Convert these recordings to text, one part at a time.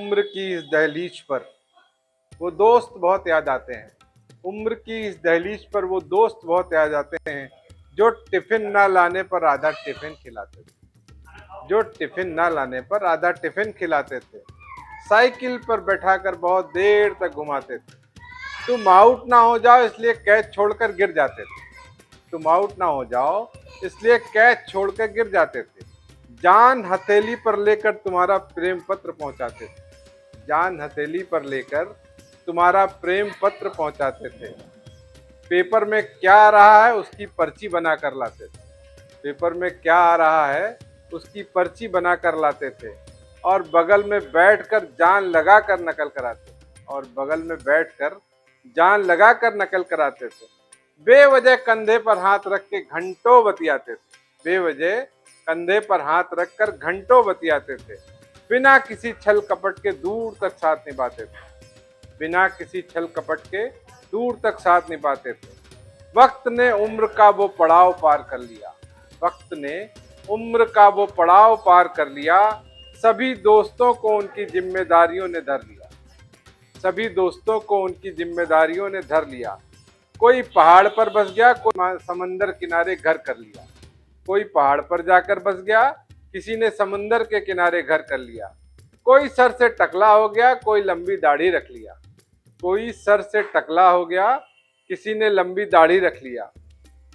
उम्र की इस दहलीज पर वो दोस्त बहुत याद आते हैं। उम्र की इस दहलीज पर वो दोस्त बहुत याद आते हैं जो टिफिन ना लाने पर आधा टिफिन खिलाते थे। जो टिफिन ना लाने पर आधा टिफिन खिलाते थे। साइकिल पर बैठाकर बहुत देर तक घुमाते थे। तुम आउट ना हो जाओ इसलिए कैच छोड़कर गिर जाते थे। तुम आउट ना हो जाओ इसलिए कैच छोड़कर गिर जाते थे। जान हथेली पर लेकर तुम्हारा प्रेम पत्र पहुंचाते थे। जान हथेली पर लेकर तुम्हारा प्रेम पत्र पहुंचाते थे। पेपर में क्या आ रहा है उसकी पर्ची बना कर लाते थे। पेपर में क्या आ रहा है उसकी पर्ची बना कर लाते थे और बगल में बैठकर जान लगा कर नकल कराते थे। और बगल में बैठकर जान लगा कर नकल कराते थे। बेवजह कंधे पर हाथ रख के घंटों बतियाते थे। बेवजह कंधे पर हाथ रखकर घंटों बतियाते थे। बिना किसी छल कपट के दूर तक साथ निभाते थे। बिना किसी छल कपट के दूर तक साथ निभाते थे। वक्त ने उम्र का वो पड़ाव पार कर लिया। वक्त ने उम्र का वो पड़ाव पार कर लिया। सभी दोस्तों को उनकी जिम्मेदारियों ने धर लिया। सभी दोस्तों को उनकी जिम्मेदारियों ने धर लिया। कोई पहाड़ पर बस गया, कोई समंदर किनारे घर कर लिया। कोई पहाड़ पर जाकर बस गया, किसी ने समंदर के किनारे घर कर लिया। कोई सर से टकला हो गया, कोई लंबी दाढ़ी रख लिया। कोई सर से टकला हो गया, किसी ने लंबी दाढ़ी रख लिया।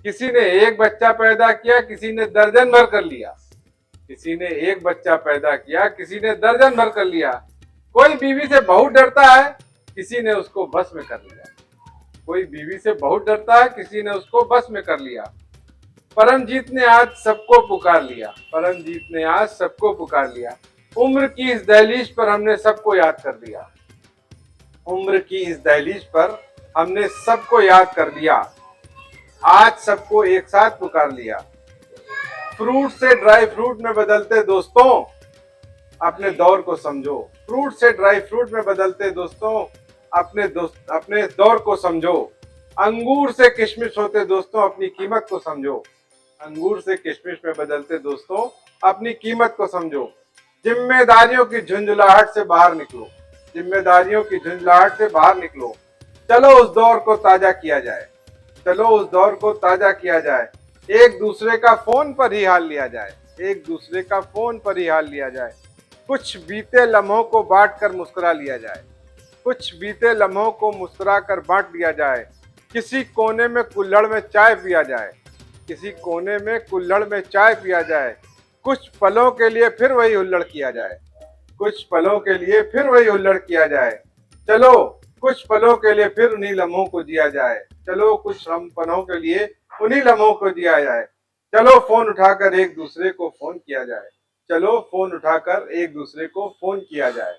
किसी ने एक बच्चा पैदा किया, किसी ने दर्जन भर कर लिया। किसी ने एक बच्चा पैदा किया, किसी ने दर्जन भर कर लिया। कोई बीवी से बहुत डरता है, किसी ने उसको बस में कर लिया। कोई बीवी से बहुत डरता है, किसी ने उसको बस में कर लिया। परमजीत ने आज सबको पुकार लिया। परमजीत ने आज सबको पुकार लिया। उम्र की इस दहलीज पर हमने सबको याद कर दिया। उम्र की इस दहलीज पर हमने सबको याद कर दिया। आज सबको एक साथ पुकार लिया। फ्रूट से ड्राई फ्रूट में बदलते दोस्तों अपने दौर को समझो। फ्रूट से ड्राई फ्रूट में बदलते दोस्तों अपने दौर को समझो। अंगूर से किशमिश होते दोस्तों अपनी कीमत को समझो। अंगूर से किशमिश में बदलते दोस्तों अपनी कीमत को समझो। जिम्मेदारियों की झुंझुलाहट से बाहर निकलो। जिम्मेदारियों की झुंझुलाहट से बाहर निकलो। चलो उस दौर को ताजा किया जाए। चलो उस दौर को ताजा किया जाए। एक दूसरे का फोन पर ही हाल लिया जाए। एक दूसरे का फोन पर ही हाल लिया जाए। कुछ बीते लम्हों को बांट कर मुस्कुरा लिया जाए। कुछ बीते लम्हों को मुस्कुरा कर बांट लिया जाए। किसी कोने में कुल्हड़ में चाय पिया जाए। किसी कोने में कुल्हड़ में चाय पिया जाए। कुछ पलों के लिए फिर वही हुल्लड़ किया जाए। कुछ पलों के लिए फिर वही हुल्लड़ किया जाए। चलो कुछ पलों के लिए फिर उन्हीं लम्हों को जिया जाए। चलो कुछ पलों के लिए उन्हीं लम्हों को जिया जाए। चलो फोन उठाकर एक दूसरे को फोन किया जाए। चलो फोन उठाकर एक दूसरे को फोन किया जाए।